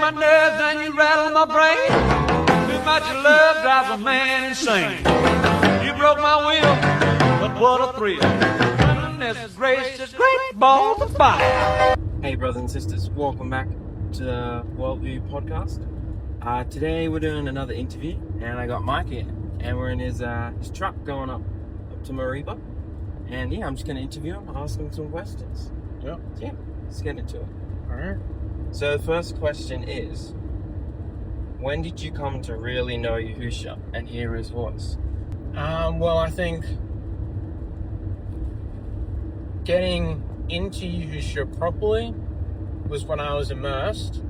my nerves and you rattle my brain. Too much love drives a man insane. You broke my will, but what a thrill. Goodness gracious, great balls of fire. Hey brothers and sisters, welcome back to the Worldview podcast. Today we're doing another interview, and I got Mike here, and we're in his truck going up to 𝗪𝗧𝗪𝗧, and yeah, I'm just going to interview him, ask him some questions. Yeah, let's get into it. Alright. So the first question is, when did you come to really know Yahusha and hear his voice? Well, I think getting into Yahusha properly was when I was immersed,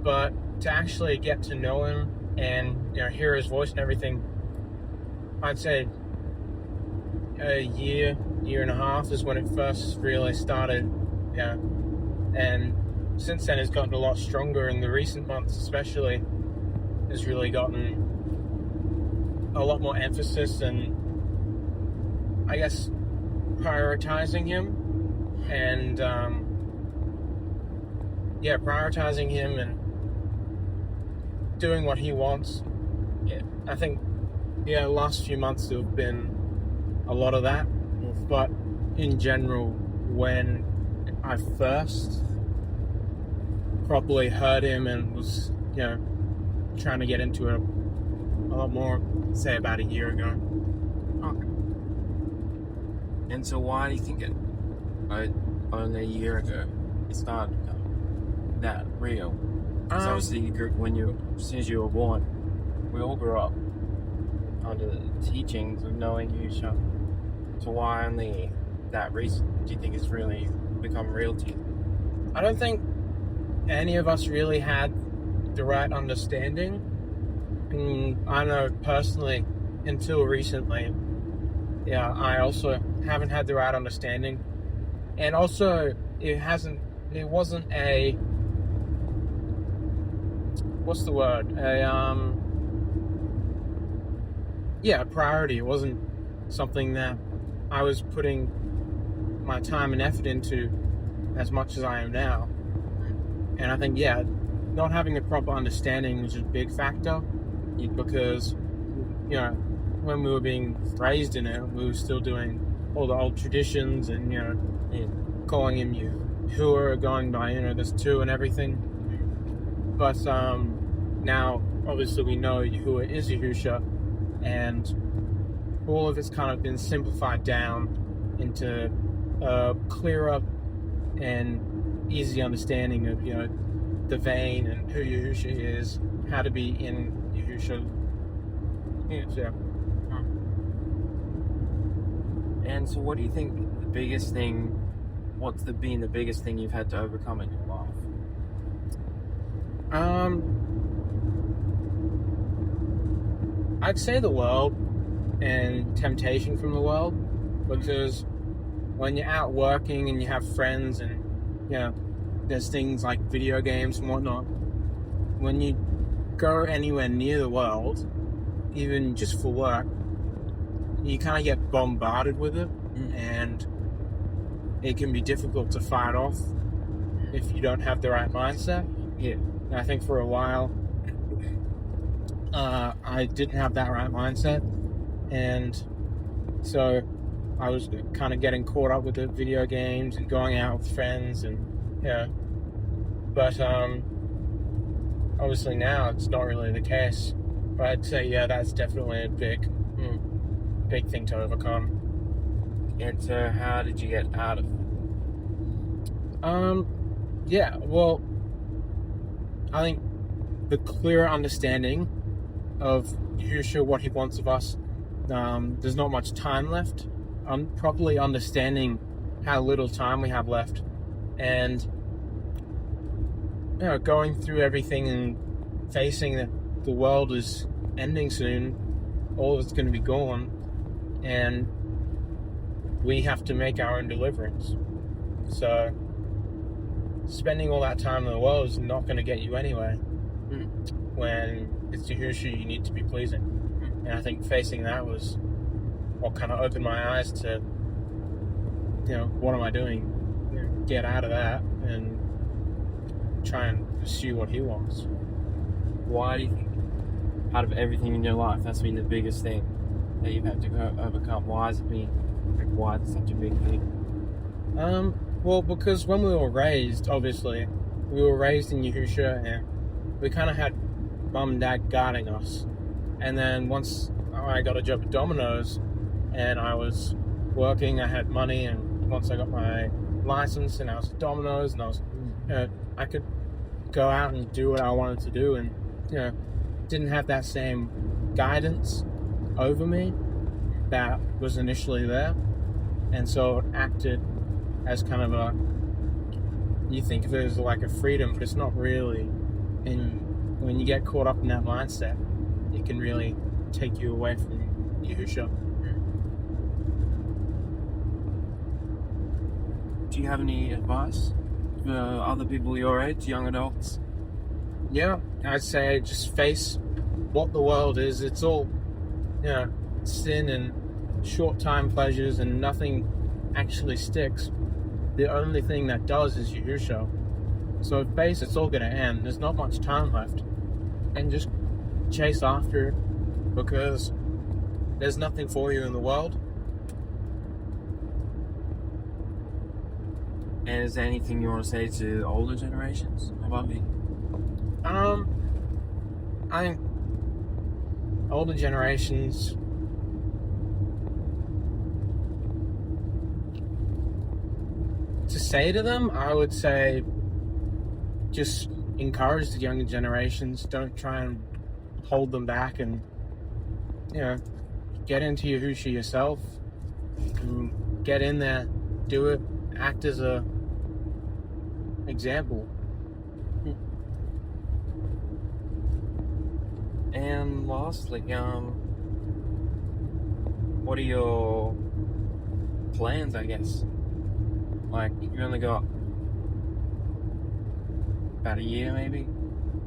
but to actually get to know him and hear his voice and everything, I'd say a year and a half is when it first really started. Yeah, and since then it's gotten a lot stronger. In the recent months, especially, has really gotten a lot more emphasis and I guess prioritizing him and prioritizing him and doing what he wants. Yeah, I think the last few months there have been a lot of that, but in general, when I first properly heard him and was trying to get into it a lot more, say about a year ago. Okay. And so why do you think it only a year ago it started to become that real? Because obviously you grew, as soon as you were born, we all grew up under the teachings of knowing Yahusha. So why only that recent do you think it's really become real to you? I don't think any of us really had the right understanding. I know personally, until recently, I also haven't had the right understanding. And also, it wasn't a, what's the word? A priority. It wasn't something that I was putting my time and effort into as much as I am now. And I think, not having a proper understanding was a big factor, because, when we were being raised in it, we were still doing all the old traditions and, calling him Yahuah, going by, this two and everything. But now, obviously, we know Yahuah is Yahusha, and all of it's kind of been simplified down into a clearer and easy understanding of, the vein and who Yahusha is, how to be in Yahusha. And so what do you think what's been the biggest thing you've had to overcome in your life? I'd say the world and temptation from the world, because when you're out working and you have friends and, there's things like video games and whatnot, when you go anywhere near the world, even just for work, you kind of get bombarded with it, and it can be difficult to fight off if you don't have the right mindset. Yeah. And I think for a while, I didn't have that right mindset, and so I was kind of getting caught up with the video games and going out with friends, and but obviously now it's not really the case. But I'd say that's definitely a big thing to overcome. And so how did you get out of it? Well, I think the clearer understanding of Yahusha, what he wants of us. There's not much time left. Properly understanding how little time we have left, and going through everything and facing that the world is ending soon. All of it's going to be gone, and we have to make our own deliverance. So spending all that time in the world is not going to get you anywhere. When it's Yahusha you need to be pleasing. And I think facing that was what kind of opened my eyes to, what am I doing? Get out of that and try and pursue what he wants. Why do you think, out of everything in your life, that's been the biggest thing that you've had to overcome? Why is it such a big thing? Well, because when we were raised, obviously, we were raised in Yahusha, and we kind of had mum and dad guarding us. And then once I got a job at Domino's, and I was working, I had money, and once I got my license, and I was at Domino's, and I could go out and do what I wanted to do, and didn't have that same guidance over me that was initially there, and so it acted as kind of you think of it as like a freedom, but it's not really. And when you get caught up in that mindset, it can really take you away from Yahusha. Do you have any advice for other people your age, young adults? Yeah, I'd say just face what the world is. It's all, sin and short-time pleasures, and nothing actually sticks. The only thing that does is Yahusha. So face it's all going to end. There's not much time left. And just chase after it, because there's nothing for you in the world. And is there anything you want to say to older generations about me? I think older generations, to say to them, I would say just encourage the younger generations. Don't try and hold them back, and get into Yahusha yourself, and get in there, do it, act as a example. And lastly, what are your plans, I guess? Like, you only got about a year, maybe?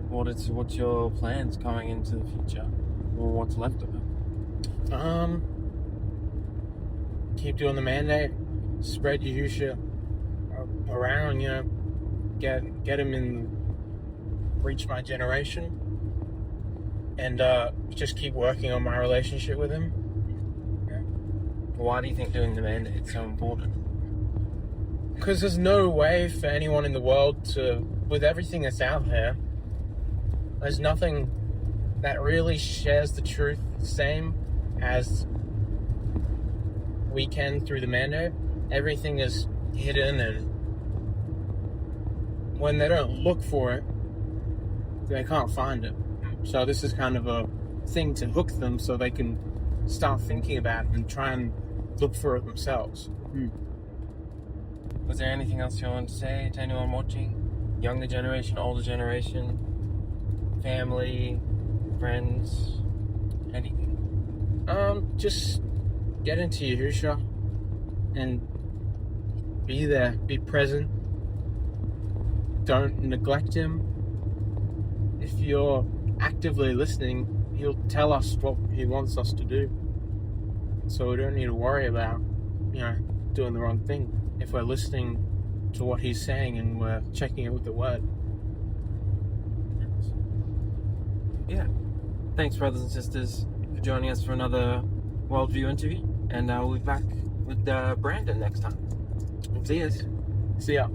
What's your plans coming into the future? Or what's left of it? Keep doing the mandate, spread Yahusha around, get him in, reach my generation, and just keep working on my relationship with him. Why do you think doing the mandate is so important? Because there's no way for anyone in the world to, with everything that's out there, there's nothing that really shares the truth the same as we can through the mandate. Everything is hidden, and when they don't look for it, they can't find it. So this is kind of a thing to hook them so they can start thinking about it and try and look for it themselves. Was there anything else you wanted to say to anyone watching? Younger generation, older generation, family, friends, anything? Just get into Yahusha and be there, be present. Don't neglect him. If you're actively listening, he'll tell us what he wants us to do. So we don't need to worry about, doing the wrong thing if we're listening to what he's saying and we're checking it with the word. Yeah. Thanks, brothers and sisters, for joining us for another Worldview interview. And we'll be back with Brandon next time. See ya. See ya.